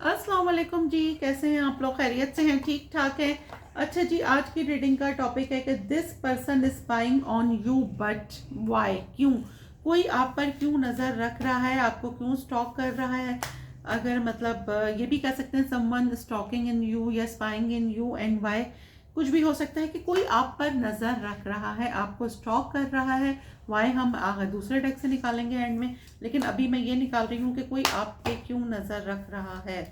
अस्सलाम वालेकुम जी, कैसे हैं आप लोग? खैरियत से हैं? ठीक ठाक हैं? अच्छा जी, आज की रीडिंग का टॉपिक है कि this person is spying on you but why, क्यों? कोई आप पर क्यों नज़र रख रहा है, आपको क्यों स्टॉक कर रहा है? अगर मतलब ये भी कह सकते हैं समवन स्टॉकिंग इन यू या spying in you and why. कुछ भी हो सकता है कि कोई आप पर नज़र रख रहा है, आपको स्टॉक कर रहा है। वाई हम दूसरे डेक से निकालेंगे एंड में, लेकिन अभी मैं ये निकाल रही हूँ कि कोई आप पे क्यों नज़र रख रहा है।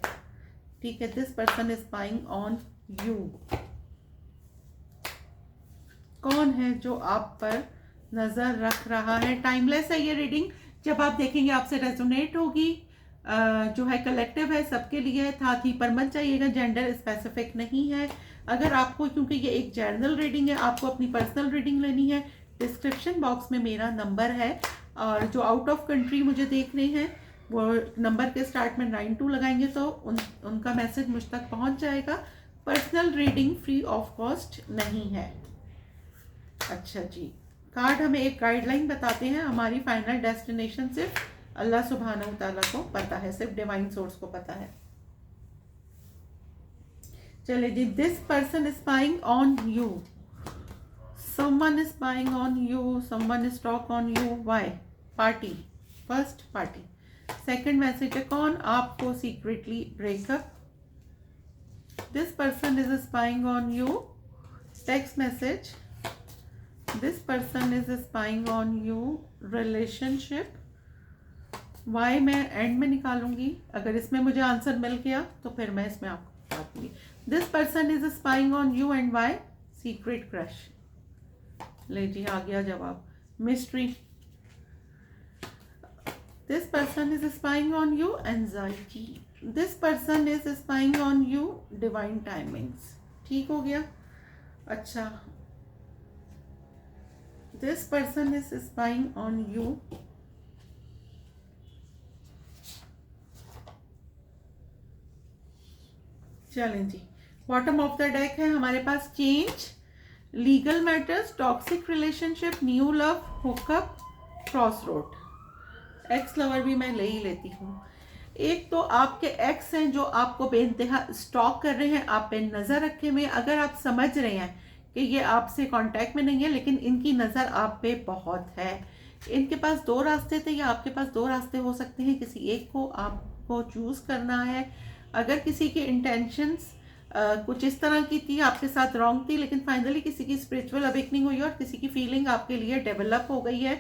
ठीक है, this person is spying on you. कौन है जो आप पर नज़र रख रहा है? टाइमलेस है ये रीडिंग, जब आप देखेंगे आपसे रेजोनेट होगी। जो है कलेक्टिव है, सबके लिए है, था थी पर मत जाइएगा, जेंडर स्पेसिफिक नहीं है। अगर आपको, क्योंकि ये एक जनरल रीडिंग है, आपको अपनी पर्सनल रीडिंग लेनी है, डिस्क्रिप्शन बॉक्स में मेरा नंबर है। और जो आउट ऑफ कंट्री मुझे देख रहे हैं वो नंबर के स्टार्ट में 92 लगाएंगे तो उनका मैसेज मुझ तक पहुंच जाएगा। Personal reading free of cost नहीं है। अच्छा जी, कार्ड हमें एक गाइडलाइन बताते हैं। हमारी फाइनल डेस्टिनेशन सिर्फ अल्लाह सुब्हानहू तआला को पता है, सिर्फ डिवाइन सोर्स को पता है। चलिए जी, this person is spying on you, someone is spying on you, someone is stalk on you. Why? Party, first party. Second message है, कौन आपको secretly breakup. This person is spying on you. Text message, this person is spying on you, relationship. Why मैं end में निकालूंगी, अगर इसमें मुझे answer मिल गया तो फिर मैं इसमें आपको बताऊंगी। This person is spying on you and why? Secret crush. ले जी, आ गया जवाब, mystery. This person is spying on you, anxiety. This person is spying on you, divine timings. ठीक हो गया। अच्छा, this person is spying on you, चलें जी, बॉटम ऑफ द डेक है हमारे पास change, legal matters, toxic relationship, new love, hookup, cross road. Ex lover भी मैं ले ही लेती हूँ। एक तो आपके एक्स हैं जो आपको बेइंतहा स्टॉक कर रहे हैं, आप पे नज़र रखे हुए। अगर आप समझ रहे हैं कि ये आपसे कांटेक्ट में नहीं है, लेकिन इनकी नज़र आप पे बहुत है। इनके पास दो रास्ते थे या आपके पास दो रास्ते हो सकते हैं, किसी एक को आपको चूज़ करना है। अगर किसी की इंटेंशंस कुछ इस तरह की थी, आपके साथ रॉन्ग थी, लेकिन फाइनली किसी की स्पिरिचुअल अवेकनिंग हुई और किसी की फीलिंग आपके लिए डेवलप हो गई है।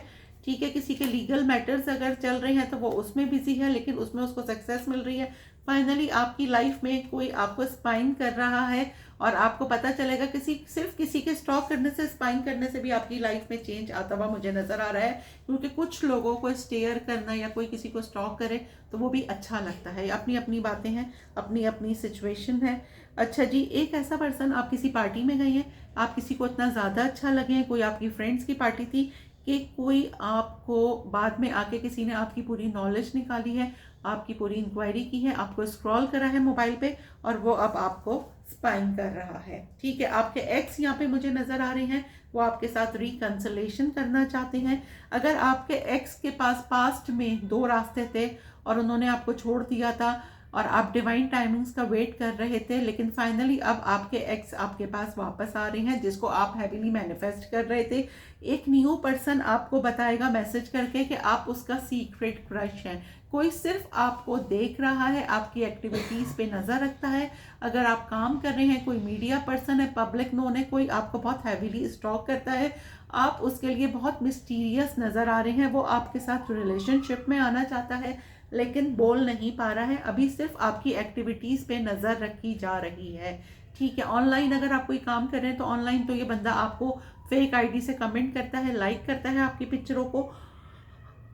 ठीक है, किसी के लीगल मैटर्स अगर चल रहे हैं तो वो उसमें बिजी है, लेकिन उसमें उसको सक्सेस मिल रही है। फाइनली आपकी लाइफ में कोई आपको स्पाइन कर रहा है और आपको पता चलेगा, सिर्फ किसी के स्टॉक करने से, स्पाइन करने से भी आपकी लाइफ में चेंज आता हुआ मुझे नजर आ रहा है। क्योंकि कुछ लोगों को स्टेयर करना या कोई किसी को स्टॉक करे तो वो भी अच्छा लगता है। अपनी अपनी बातें हैं, अपनी अपनी सिचुएशन है। अच्छा जी, एक ऐसा पर्सन, आप किसी पार्टी में गए हैं, आप किसी को इतना ज़्यादा अच्छा लगे हैं, कोई आपकी फ्रेंड्स की पार्टी थी कि कोई आपको बाद में आके किसी ने आपकी पूरी नॉलेज निकाली है, आपकी पूरी इंक्वायरी की है, आपको स्क्रॉल करा है मोबाइल पे और वो अब आपको स्पाइंग कर रहा है। ठीक है, आपके एक्स यहाँ पे मुझे नज़र आ रहे हैं, वो आपके साथ रिकंसलेशन करना चाहते हैं। अगर आपके एक्स के पास पास्ट में दो रास्ते थे और उन्होंने आपको छोड़ दिया था और आप डिवाइन टाइमिंग्स का वेट कर रहे थे, लेकिन फाइनली अब आपके एक्स आपके पास वापस आ रहे हैं, जिसको आप हैवीली मैनिफेस्ट कर रहे थे। एक न्यू पर्सन आपको बताएगा मैसेज करके कि आप उसका सीक्रेट क्रश है। कोई सिर्फ आपको देख रहा है, आपकी एक्टिविटीज़ पे नज़र रखता है। अगर आप काम कर रहे हैं, कोई मीडिया पर्सन है, पब्लिक नोन है, कोई आपको बहुत हैवीली स्टॉक करता है, आप उसके लिए बहुत मिस्टीरियस नज़र आ रहे हैं। वो आपके साथ रिलेशनशिप में आना चाहता है लेकिन बोल नहीं पा रहा है, अभी सिर्फ आपकी एक्टिविटीज़ पे नज़र रखी जा रही है। ठीक है, ऑनलाइन अगर आप कोई काम कर रहे हैं तो ऑनलाइन तो ये बंदा आपको फेक आईडी से कमेंट करता है, लाइक करता है आपकी पिक्चरों को।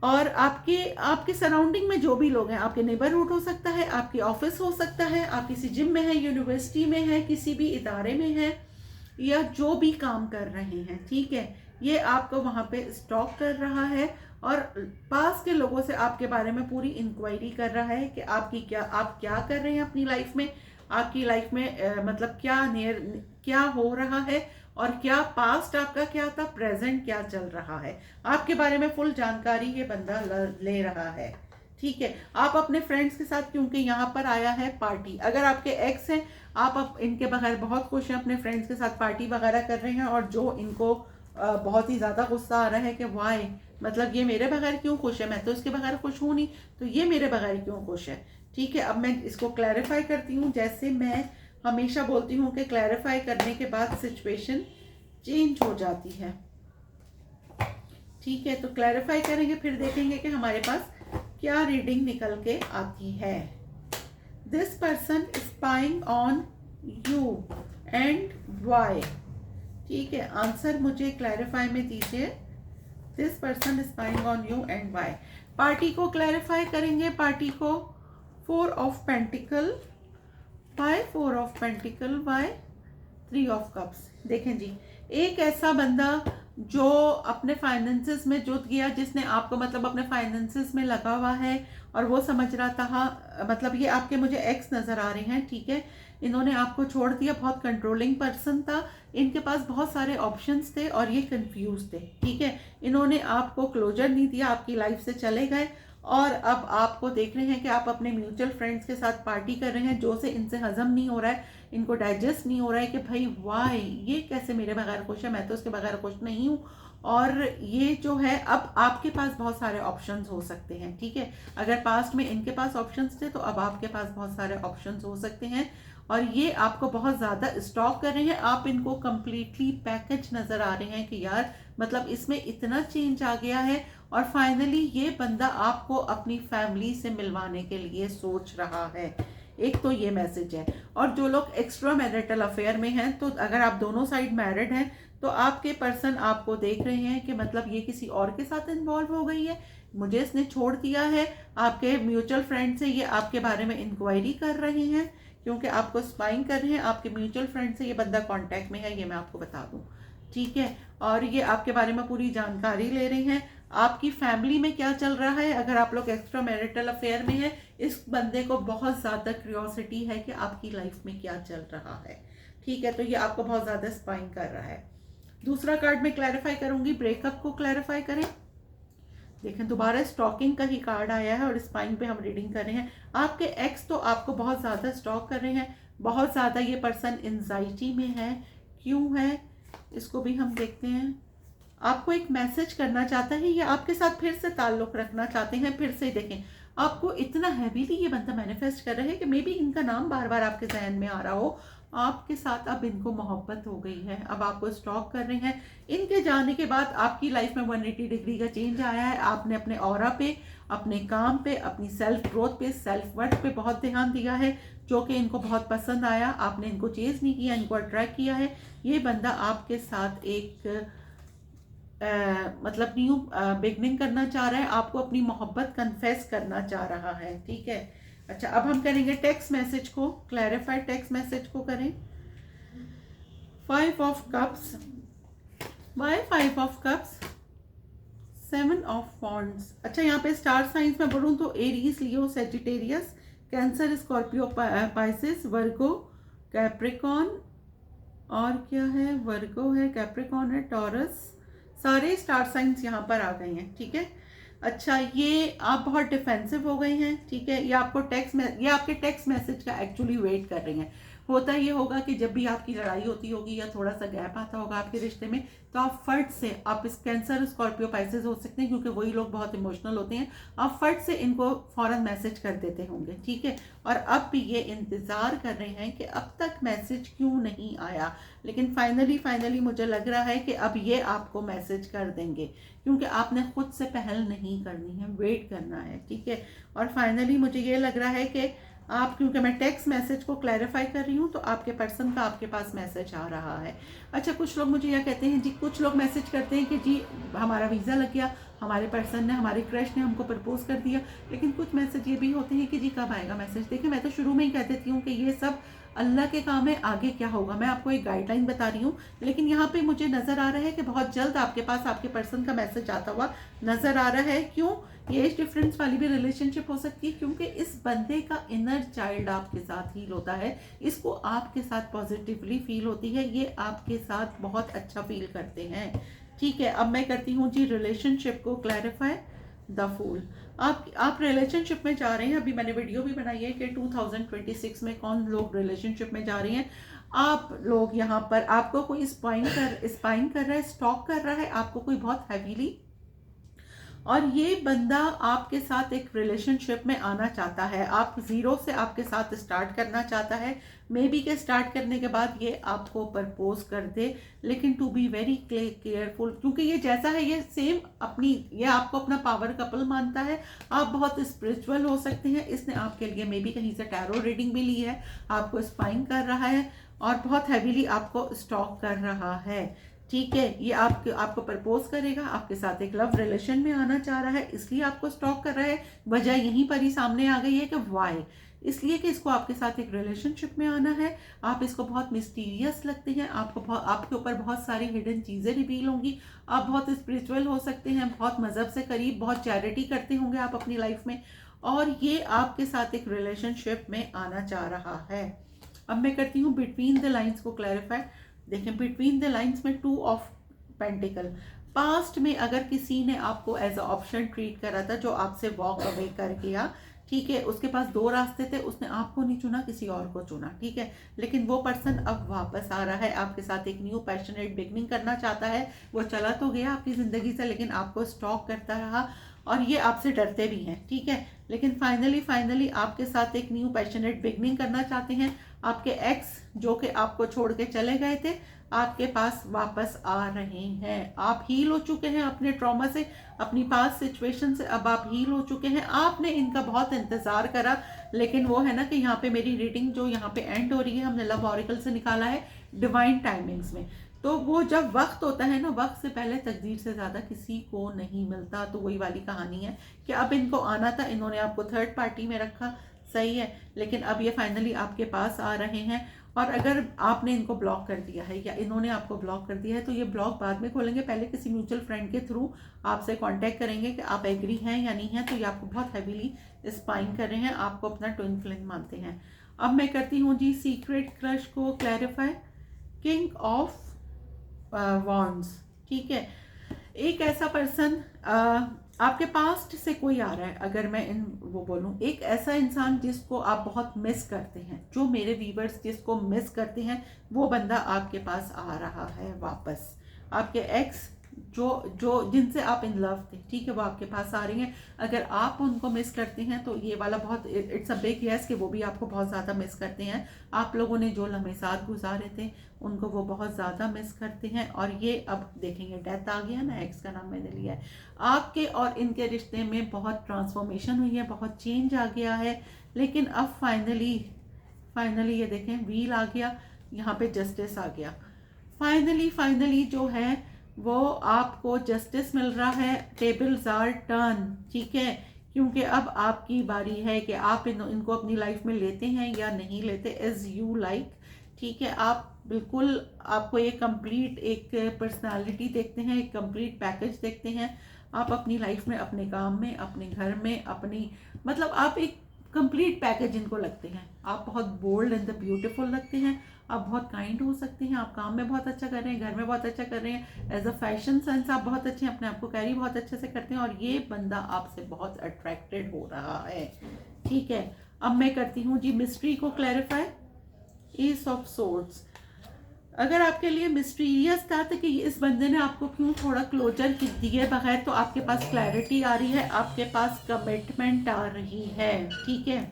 और आपके आपके सराउंडिंग में जो भी लोग हैं, आपके नेबरहुड हो सकता है, आपकी ऑफिस हो सकता है, आप किसी जिम में है, यूनिवर्सिटी में है, किसी भी इदारे में है, या जो भी काम कर रहे हैं, ठीक है, ये आपको वहाँ पे स्टॉक कर रहा है और पास के लोगों से आपके बारे में पूरी इंक्वायरी कर रहा है कि आप क्या कर रहे हैं अपनी लाइफ में, आपकी लाइफ में मतलब क्या हो रहा है और क्या पास्ट आपका क्या था, प्रेजेंट क्या चल रहा है, आपके बारे में फुल जानकारी ये बंदा ले रहा है। ठीक है। आप अपने फ्रेंड्स के साथ, क्योंकि यहाँ पर आया है पार्टी, अगर आपके एक्स हैं, आप इनके बगैर बहुत खुश हैं, अपने फ्रेंड्स के साथ पार्टी वगैरह कर रहे हैं, और जो इनको बहुत ही ज़्यादा गुस्सा आ रहा है कि वाई, मतलब ये मेरे बगैर क्यों खुश है, मैं तो इसके बगैर खुश हूँ नहीं, तो ये मेरे बगैर क्यों खुश है। ठीक है, अब मैं इसको क्लैरिफाई करती हूँ। जैसे मैं हमेशा बोलती हूँ कि क्लैरिफाई करने के बाद सिचुएशन चेंज हो जाती है। ठीक है, तो क्लैरिफाई करेंगे, फिर देखेंगे कि हमारे पास क्या रीडिंग निकल के आती है। This person spying on you and why. ठीक है, आंसर मुझे क्लैरिफाई में दीजिए। This person spying on you and why. Party को क्लैरिफाई करेंगे। पार्टी को 4 of pentacle, why 4 of pentacle, why 3 of cups. देखें जी, एक ऐसा बंदा जो अपने फाइनेंसेस में जुट गया, जिसने आपको मतलब अपने फाइनेंसेस में लगा हुआ है, और वो समझ रहा था, मतलब ये आपके मुझे एक्स नज़र आ रहे हैं। ठीक है, इन्होंने आपको छोड़ दिया, बहुत कंट्रोलिंग पर्सन था, इनके पास बहुत सारे ऑप्शंस थे और ये कंफ्यूज थे। ठीक है, इन्होंने आपको क्लोजर नहीं दिया, आपकी लाइफ से चले गए, और अब आपको देख रहे हैं कि आप अपने म्यूचुअल फ्रेंड्स के साथ पार्टी कर रहे हैं, जो से इनसे हजम नहीं हो रहा है, इनको डाइजेस्ट नहीं हो रहा है कि भाई वाई, ये कैसे मेरे बगैर खुश है, मैं तो उसके बगैर खुश नहीं हूँ। और ये जो है, अब आपके पास बहुत सारे ऑप्शंस हो सकते हैं। ठीक है, अगर पास्ट में इनके पास ऑप्शंस थे, तो अब आपके पास बहुत सारे ऑप्शंस हो सकते हैं, और ये आपको बहुत ज़्यादा स्टॉक कर रहे हैं। आप इनको कंप्लीटली पैकेज नज़र आ रहे हैं कि यार, मतलब इसमें इतना चेंज आ गया है, और फाइनली ये बंदा आपको अपनी फैमिली से मिलवाने के लिए सोच रहा है। एक तो ये मैसेज है। और जो लोग एक्स्ट्रा मैरिटल अफेयर में हैं, तो अगर आप दोनों साइड मैरिड हैं, तो आपके पर्सन आपको देख रहे हैं कि मतलब ये किसी और के साथ इन्वॉल्व हो गई है, मुझे इसने छोड़ दिया है। आपके म्यूचुअल फ्रेंड से ये आपके बारे में इंक्वायरी कर रहे हैं, क्योंकि आपको स्पाइंग कर रहे हैं। आपके म्यूचुअल फ्रेंड से ये बंदा कांटेक्ट में है, ये मैं आपको बता दूं। ठीक है, और ये आपके बारे में पूरी जानकारी ले रहे हैं। आपकी फैमिली में क्या चल रहा है, अगर आप लोग एक्स्ट्रा मैरिटल अफेयर में हैं, इस बंदे को बहुत ज़्यादा क्यूरियोसिटी है कि आपकी लाइफ में क्या चल रहा है। ठीक है, तो ये आपको बहुत ज़्यादा स्पाइंग कर रहा है। दूसरा कार्ड में क्लैरिफाई करूंगी, ब्रेकअप को क्लैरिफाई करें। देखें, दोबारा स्टॉकिंग का ही कार्ड आया है, और स्पाइंग पे हम रीडिंग कर रहे हैं। आपके एक्स तो आपको बहुत ज़्यादा स्टॉक कर रहे हैं, बहुत ज़्यादा ये पर्सन एंजाइटी में है। क्यों है, इसको भी हम देखते हैं। आपको एक मैसेज करना चाहता है, या आपके साथ फिर से ताल्लुक रखना चाहते हैं। फिर से देखें, आपको इतना हैवीली ये बंदा मैनिफेस्ट कर रहा है कि मे बी इनका नाम बार बार आपके जहन में आ रहा हो। आपके साथ अब इनको मोहब्बत हो गई है, अब आपको स्टॉक कर रहे हैं। इनके जाने के बाद आपकी लाइफ में 180 डिग्री का चेंज आया है। आपने अपने ऑरा पे, अपने काम पे, अपनी सेल्फ ग्रोथ पे, सेल्फ वर्थ पे बहुत ध्यान दिया है, जो कि इनको बहुत पसंद आया। आपने इनको चेज नहीं किया, इनको अट्रैक्ट किया है। ये बंदा आपके साथ एक मतलब न्यू बिगनिंग करना चाह रहा है, आपको अपनी मोहब्बत कन्फेस करना चाह रहा है। ठीक है, अच्छा, अब हम करेंगे टेक्स्ट मैसेज को क्लैरिफाई। टेक्स्ट मैसेज को करें। 5 of cups, why 5 of cups, 7 of wands. अच्छा, यहाँ पे स्टार साइंस में बोलूँ तो Aries, Leo, Sagittarius, Cancer, Scorpio, Pisces, Virgo, Capricorn, और क्या है, वर्गो है, कैप्रिकॉन है, टॉरस, सारे स्टार साइंस यहाँ पर आ गए हैं। ठीक है, अच्छा, ये आप बहुत डिफेंसिव हो गए हैं। ठीक है, ये आपको ये आपके टेक्स्ट मैसेज का एक्चुअली वेट कर रहे हैं। होता ये होगा कि जब भी आपकी लड़ाई होती होगी या थोड़ा सा गैप आता होगा आपके रिश्ते में, तो आप फट से, आप इस कैंसर, स्कॉर्पियो, पाइसेस हो सकते हैं, क्योंकि वही लोग बहुत इमोशनल होते हैं, आप फट से इनको फौरन मैसेज कर देते होंगे। ठीक है, और अब भी ये इंतज़ार कर रहे हैं कि अब तक मैसेज क्यों नहीं आया, लेकिन फाइनली मुझे लग रहा है कि अब ये आपको मैसेज कर देंगे, क्योंकि आपने खुद से पहल नहीं करनी है, वेट करना है। ठीक है, और फाइनली मुझे ये लग रहा है कि आप, क्योंकि मैं टेक्स्ट मैसेज को क्लैरिफाई कर रही हूँ, तो आपके पर्सन का आपके पास मैसेज आ रहा है। अच्छा, कुछ लोग मुझे यह कहते हैं जी, कुछ लोग मैसेज करते हैं कि जी हमारा वीज़ा लग गया, हमारे पर्सन ने, हमारे क्रश ने हमको प्रपोज कर दिया। लेकिन कुछ मैसेज ये भी होते हैं कि जी कब आएगा मैसेज। देखिए, मैं तो शुरू में ही कह देती हूँ कि ये सब अल्लाह के काम है, आगे क्या होगा मैं आपको एक गाइडलाइन बता रही हूँ। लेकिन यहाँ पे मुझे नज़र आ रहा है कि बहुत जल्द आपके पास आपके पर्सन का मैसेज आता हुआ नज़र आ रहा है। क्यों, ये एज डिफरेंस वाली भी रिलेशनशिप हो सकती है, क्योंकि इस बंदे का इनर चाइल्ड आपके साथ हील होता है, इसको आपके साथ पॉजिटिवली फील होती है, ये आपके साथ बहुत अच्छा फील करते हैं। ठीक है, अब मैं करती हूँ जी रिलेशनशिप को क्लैरिफाई। द फूल, आप रिलेशनशिप में जा रहे हैं, अभी मैंने वीडियो भी बनाई है कि 2026 में कौन लोग रिलेशनशिप में जा रहे हैं। आप लोग यहाँ पर आपको कोई स्पाइंग कर रहा है, स्टॉक कर रहा है आपको कोई बहुत हैवीली, और ये बंदा आपके साथ एक रिलेशनशिप में आना चाहता है, आप जीरो से आपके साथ स्टार्ट करना चाहता है। मे बी के स्टार्ट करने के बाद ये आपको प्रपोज कर दे, लेकिन टू बी वेरी केयरफुल, क्योंकि ये जैसा है ये सेम ये आपको अपना पावर कपल मानता है। आप बहुत स्पिरिचुअल हो सकते हैं, इसने आपके लिए मे बी कहीं से टैरो रीडिंग भी ली है, आपको स्पाइंग कर रहा है और बहुत हैवीली आपको स्टॉक कर रहा है। ठीक है, ये आपको प्रपोज करेगा, आपके साथ एक लव रिलेशन में आना चाह रहा है, इसलिए आपको स्टॉक कर रहा है। वजह यहीं पर ही सामने आ गई है कि वाई, इसलिए कि इसको आपके साथ एक रिलेशनशिप में आना है। आप इसको बहुत मिस्टीरियस लगते हैं, आपके ऊपर बहुत सारी हिडन चीज़ें रिवील होंगी। आप बहुत स्पिरिचुअल हो सकते हैं, बहुत मज़हब से करीब, बहुत चैरिटी करते होंगे आप अपनी लाइफ में, और ये आपके साथ एक रिलेशनशिप में आना चाह रहा है। अब मैं करती हूँ बिटवीन द लाइन्स को क्लैरिफाई। देखें, बिटवीन द लाइन्स में 2 ऑफ पेंटिकल, पास्ट में अगर किसी ने आपको एज अ ऑप्शन ट्रीट करा था, जो आपसे वॉक अवे कर गया, ठीक है, उसके पास 2 रास्ते थे, उसने आपको नहीं चुना, किसी और को चुना, ठीक है, लेकिन वो पर्सन अब वापस आ रहा है, आपके साथ एक न्यू पैशनेट बिगनिंग करना चाहता है। वो चला तो गया आपकी ज़िंदगी से, लेकिन आपको स्टॉक करता रहा, और ये आपसे डरते भी हैं, ठीक है, लेकिन फाइनली आपके साथ एक न्यू पैशनेट बिगनिंग करना चाहते हैं। आपके एक्स जो कि आपको छोड़ के चले गए थे, आपके पास वापस आ रहे हैं। आप हील हो चुके हैं अपने ट्रॉमा से, अपनी पास्ट सिचुएशन से, अब आप हील हो चुके हैं। आपने इनका बहुत इंतजार करा, लेकिन वो है ना कि यहाँ पे मेरी रीडिंग जो यहाँ पे एंड हो रही है, हमने लव ऑरिकल से निकाला है डिवाइन टाइमिंग्स में, तो वो जब वक्त होता है ना, वक्त से पहले तकदीर से ज़्यादा किसी को नहीं मिलता। तो वही वाली कहानी है कि अब इनको आना था, इन्होंने आपको थर्ड पार्टी में रखा, सही है, लेकिन अब ये फाइनली आपके पास आ रहे हैं। और अगर आपने इनको ब्लॉक कर दिया है या इन्होंने आपको ब्लॉक कर दिया है, तो ये ब्लॉक बाद में खोलेंगे, पहले किसी म्यूचुअल फ्रेंड के थ्रू आपसे कांटेक्ट करेंगे कि आप एग्री हैं या नहीं हैं। तो ये आपको बहुत हैवीली स्पाइंग कर रहे हैं, आपको अपना ट्विन फ्लेम मानते हैं। अब मैं करती हूँ जी सीक्रेट क्रश को क्लैरिफाई। किंग ऑफ वॉन्ड्स, ठीक है, एक ऐसा पर्सन आपके पास्ट से कोई आ रहा है, अगर मैं वो बोलूं, एक ऐसा इंसान जिसको आप बहुत मिस करते हैं, जो मेरे व्यूअर्स जिसको मिस करते हैं, वो बंदा आपके पास आ रहा है वापस। आपके एक्स जो जिनसे आप इन लव थे, ठीक है, वो आपके पास आ रही हैं। अगर आप उनको मिस करते हैं तो ये वाला बहुत इट्स अ बिग यस कि वो भी आपको बहुत ज़्यादा मिस करते हैं। आप लोगों ने जो लम्हे साथ गुजारे थे उनको वो बहुत ज़्यादा मिस करते हैं। और ये अब देखेंगे, डेथ आ गया ना, एक्स का नाम मैंने लिया है। आपके और इनके रिश्ते में बहुत ट्रांसफॉर्मेशन हुई है, बहुत चेंज आ गया है, लेकिन अब फाइनली ये देखें, व्हील आ गया, यहाँ पे जस्टिस आ गया। फाइनली जो है वो आपको जस्टिस मिल रहा है, टेबल्स आर टर्न, ठीक है, क्योंकि अब आपकी बारी है कि आप इनको अपनी लाइफ में लेते हैं या नहीं लेते, एज यू लाइक, ठीक है। आप बिल्कुल, आपको एक कंप्लीट एक पर्सनालिटी देखते हैं, एक कंप्लीट पैकेज देखते हैं। आप अपनी लाइफ में, अपने काम में, अपने घर में, अपनी मतलब आप एक कंप्लीट पैकेज इनको लगते हैं। आप बहुत बोल्ड एंड द ब्यूटीफुल लगते हैं, आप बहुत काइंड हो सकते हैं, आप काम में बहुत अच्छा कर रहे हैं, घर में बहुत अच्छा कर रहे हैं, एज अ फैशन सेंस आप बहुत अच्छे हैं, अपने आप को कैरी बहुत अच्छे से करते हैं, और ये बंदा आपसे बहुत अट्रैक्टेड हो रहा है, ठीक है। अब मैं करती हूँ जी मिस्ट्री को क्लैरिफाई। एस ऑफ सोर्ड्स, अगर आपके लिए मिस्टीरियस था तो कि इस बंदे ने आपको क्यों थोड़ा क्लोजर दिए बगैर, तो आपके पास क्लैरिटी आ रही है, आपके पास कमिटमेंट आ रही है, ठीक है।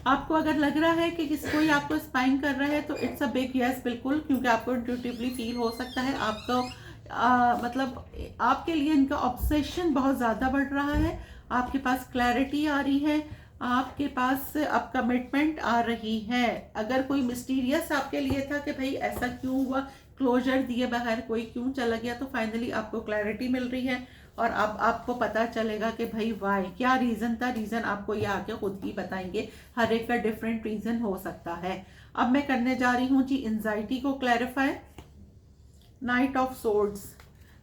आपको अगर लग रहा है कि कोई आपको स्पाइंग कर रहा है, तो इट्स अ बिग यस, बिल्कुल, क्योंकि आपको इंट्यूटिवली फील हो सकता है आपको मतलब आपके लिए इनका ऑब्सेशन बहुत ज़्यादा बढ़ रहा है। आपके पास क्लैरिटी आ रही है, आपके पास अब कमिटमेंट आ रही है। अगर कोई मिस्टीरियस आपके लिए था कि भाई ऐसा क्यों हुआ, क्लोजर दिए बगैर कोई क्यों चला गया, तो फाइनली आपको क्लैरिटी मिल रही है, और अब आपको पता चलेगा कि भाई वाई, क्या रीज़न था। रीज़न आपको ये आके खुद ही बताएंगे, हर एक का डिफरेंट रीज़न हो सकता है। अब मैं करने जा रही हूँ जी एंजाइटी को क्लैरिफाई। नाइट ऑफ सोर्ड्स,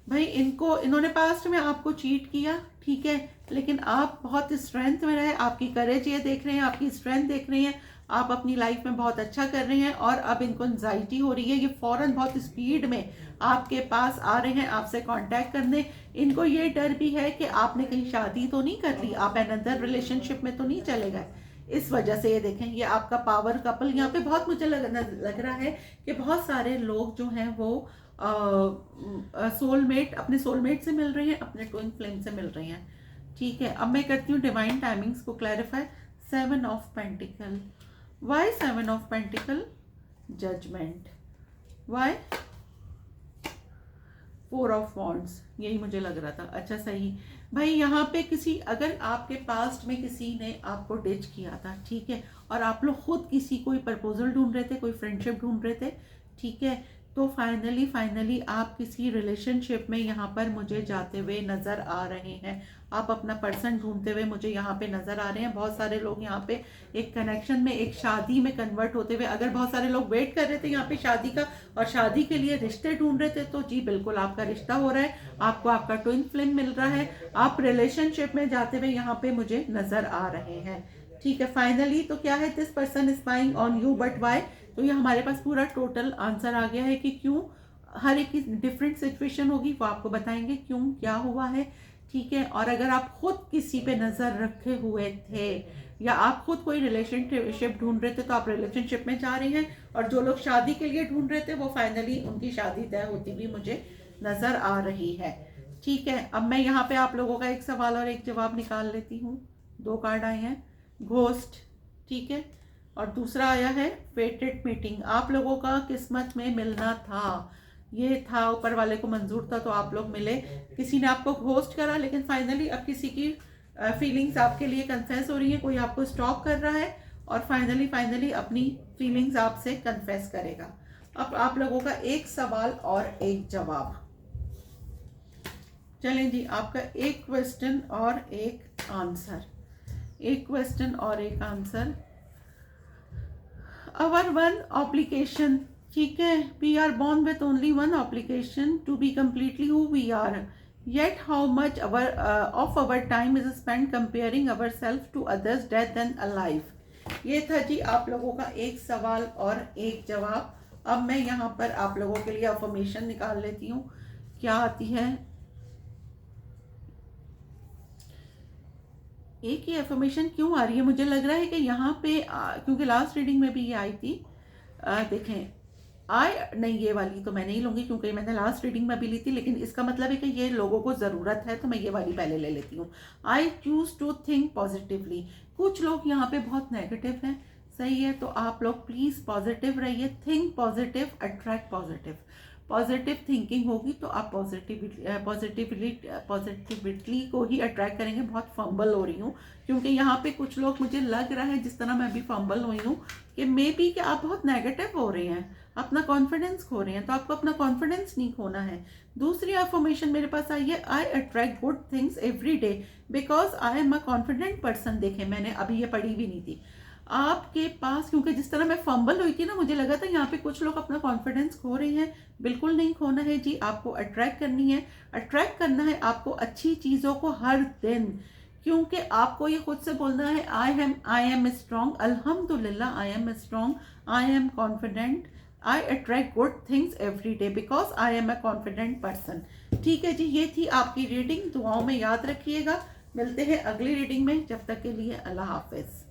भाई इन्होंने पास्ट में आपको चीट किया, ठीक है, लेकिन आप बहुत स्ट्रेंथ में रहे, आपकी करेज ये देख रहे हैं, आपकी स्ट्रेंथ देख रहे हैं, आप अपनी लाइफ में बहुत अच्छा कर रहे हैं और अब इनको एंजाइटी हो रही है, ये फ़ौरन बहुत स्पीड में आपके पास आ रहे हैं आपसे कांटेक्ट करने। इनको ये डर भी है कि आपने कहीं शादी तो नहीं कर ली, आप अनदर रिलेशनशिप में तो नहीं चले गए। इस वजह से ये देखें, ये आपका पावर कपल यहाँ पे बहुत मुझे लग रहा है कि बहुत सारे लोग जो हैं वो सोलमेट, अपने सोलमेट से मिल रहे हैं, अपने ट्विन फ्लेम से मिल रहे हैं। ठीक है, अब मैं करती हूँ डिवाइन टाइमिंग्स को clarify. 7 of pentacle, why 7 of pentacle? Judgement. Why 4 of wands? यही मुझे लग रहा था। अच्छा सही भाई, यहाँ पे किसी, अगर आपके पास्ट में किसी ने आपको डिच किया था, ठीक है, और आप लोग खुद किसी कोई प्रपोजल ढूंढ रहे थे, कोई फ्रेंडशिप ढूंढ रहे थे, ठीक है, तो फाइनली आप किसी रिलेशनशिप में यहाँ पर मुझे जाते हुए नज़र आ रहे हैं। आप अपना पर्सन ढूंढते हुए मुझे यहाँ पे नज़र आ रहे हैं। बहुत सारे लोग यहाँ पे एक कनेक्शन में, एक शादी में कन्वर्ट होते हुए, अगर बहुत सारे लोग वेट कर रहे थे यहाँ पे शादी का और शादी के लिए रिश्ते ढूंढ रहे थे, तो जी बिल्कुल आपका रिश्ता हो रहा है, आपको आपका ट्विन फ्लेम मिल रहा है, आप रिलेशनशिप में जाते हुए यहाँ पे मुझे नज़र आ रहे हैं। ठीक है, फाइनली तो क्या है, this person spying on you but why? तो ये हमारे पास पूरा टोटल आंसर आ गया है कि क्यों। हर एक की डिफरेंट सिचुएशन होगी, वो आपको बताएंगे क्यों क्या हुआ है। ठीक है, और अगर आप खुद किसी पे नज़र रखे हुए थे या आप खुद कोई रिलेशनशिप ढूंढ रहे थे, तो आप रिलेशनशिप में जा रहे हैं, और जो लोग शादी के लिए ढूंढ रहे थे वो फाइनली उनकी शादी तय होती हुई मुझे नज़र आ रही है। ठीक है, अब मैं यहाँ पे आप लोगों का एक सवाल और एक जवाब निकाल लेती हूँ। 2 कार्ड आए हैं, घोस्ट, ठीक है, और दूसरा आया है फेटेड मीटिंग। आप लोगों का किस्मत में मिलना था, ये था, ऊपर वाले को मंजूर था, तो आप लोग मिले। किसी ने आपको घोस्ट करा, लेकिन फाइनली अब किसी की फीलिंग्स आपके लिए कन्फेस हो रही है, कोई आपको स्टॉप कर रहा है और फाइनली अपनी फीलिंग्स आपसे कन्फेस करेगा। अब आप लोगों का एक सवाल और एक जवाब। चलें जी, आपका एक क्वेश्चन और एक आंसर, एक क्वेश्चन और एक आंसर। अवर वन ऑब्लिगेशन, ठीक है, we are born with only one obligation to be completely who we are, yet how much of our time is spent comparing ourselves to others dead and alive। ये था जी आप लोगों का एक सवाल और एक जवाब। अब मैं यहाँ पर आप लोगों के लिए अफर्मेशन निकाल लेती हूँ, क्या आती है। एक ही एफर्मेशन क्यों आ रही है, मुझे लग रहा है कि यहाँ पे क्योंकि लास्ट रीडिंग में भी ये आई थी। देखें, नहीं, ये वाली तो मैं नहीं लूँगी क्योंकि मैंने लास्ट रीडिंग में भी ली थी, लेकिन इसका मतलब है कि ये लोगों को ज़रूरत है, तो मैं ये वाली पहले ले लेती हूँ। I choose to think positively. कुछ लोग यहाँ पे बहुत नेगेटिव हैं, सही है, तो आप लोग प्लीज़ पॉजिटिव रहिए, think positive, attract positive. Positive thinking होगी तो आप पॉजिटिविटी को ही अट्रैक्ट करेंगे। बहुत फंबल हो रही हूँ क्योंकि यहाँ पे कुछ लोग, मुझे लग रहा है जिस तरह मैं भी फंबल हुई हूँ कि मे बी कि आप बहुत नेगेटिव हो रहे हैं, अपना कॉन्फिडेंस खो रहे हैं, तो आपको अपना कॉन्फिडेंस नहीं खोना है। दूसरी अफर्मेशन मेरे पास आई है, I attract good things every day because I am a confident person. देखें, मैंने अभी ये पढ़ी भी नहीं थी आपके पास, क्योंकि जिस तरह मैं फंबल हुई थी ना, मुझे लगा था यहाँ पे कुछ लोग अपना कॉन्फिडेंस खो रहे हैं। बिल्कुल नहीं खोना है जी, आपको अट्रैक्ट करनी है, अट्रैक्ट करना है आपको अच्छी चीज़ों को हर दिन, क्योंकि आपको ये खुद से बोलना है, आई एम स्ट्रॉन्ग, अल्हम्दुलिल्लाह I am strong, I am confident, I attract good things every day because I am a confident person. ठीक है जी, ये थी आपकी रीडिंग, दुआओं में याद रखिएगा। मिलते हैं अगली रीडिंग में, जब तक के लिए अल्लाह हाफिज़।